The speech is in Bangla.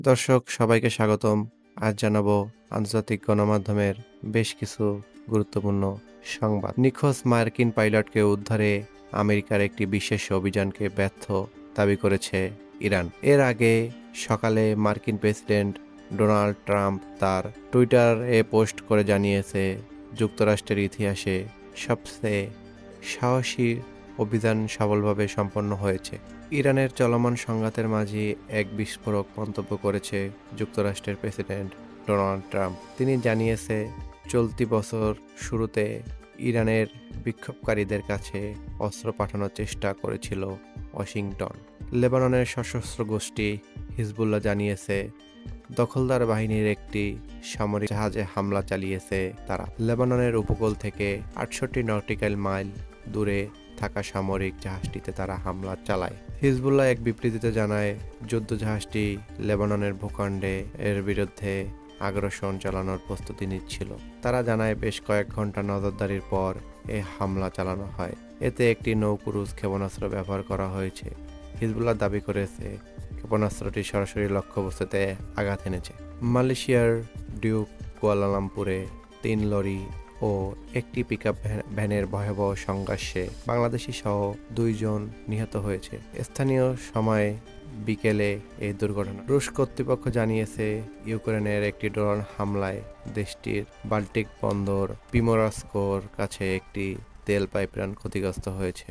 দর্শক সবাইকে স্বাগতম। আজ জানাবো আন্তর্জাতিক গণমাধ্যমের বেশ কিছু গুরুত্বপূর্ণ সংবাদ। নিখোঁজ মার্কিন পাইলটকে উদ্ধারে আমেরিকার একটি বিশেষ অভিযানকে ব্যর্থ দাবি করেছে ইরান। এর আগে সকালে মার্কিন প্রেসিডেন্ট ডোনাল্ড ট্রাম্প তার টুইটারে পোস্ট করে জানিয়েছে, যুক্তরাষ্ট্রের ইতিহাসে সবচেয়ে সাহসী অভিযান সফলভাবে সম্পন্ন হয়েছে। ইরানের চলমান সংঘাতের মাঝে এক বিস্ফোরক মন্তব্য করেছে যুক্তরাষ্ট্রের প্রেসিডেন্ট ডোনাল্ড ট্রাম্প। তিনি জানিয়েছে, চলতি বছর শুরুতে ইরানের বিক্ষোভকারীদের কাছে অস্ত্র পাঠানোর চেষ্টা করেছিল ওয়াশিংটন। লেবাননের সশস্ত্র গোষ্ঠী হিজবুল্লাহ জানিয়েছে, দখলদার বাহিনীর একটি সামরিক জাহাজে হামলা চালিয়েছে তারা। লেবাননের উপকূল থেকে ৬৮ নটিক্যাল মাইল দূরে থাকা সামরিক জাহাজটিতে তারা হামলা চালায়। হিজবুল্লাহ এক বিবৃতিতে জানায়, যুদ্ধজাহাজটি লেবাননের ভূখণ্ডে এর বিরুদ্ধে আগ্রাসন চালানোর প্রস্তুতি নিচ্ছিল। তারা জানায়, বেশ কয়েক ঘন্টা নজরদারির পর এই হামলা চালানো হয়। এতে একটি নৌক্রুজ ক্ষেপণাস্ত্র ব্যবহার করা হয়েছে। হিজবুল্লাহ দাবি করেছে, ক্ষেপণাস্ত্রটি সরাসরি লক্ষ্যবস্তুতে আঘাত এনেছে। মালয়েশিয়ার ডিউক কুয়ালালামপুরে ৩ লরি ও একটি পিকআপ ভ্যানের ভয়াবহ সংঘর্ষে বাংলাদেশি সহ ২ জন নিহত হয়েছে। স্থানীয় সময় বিকেলে এই দুর্ঘটনা। রুশ কর্তৃপক্ষ জানিয়েছে, ইউক্রেনের একটি ড্রোন হামলায় দেশটির বাল্টিক বন্দর পিমোরস্কোর কাছে একটি তেল পাইপলাইন ক্ষতিগ্রস্ত হয়েছে।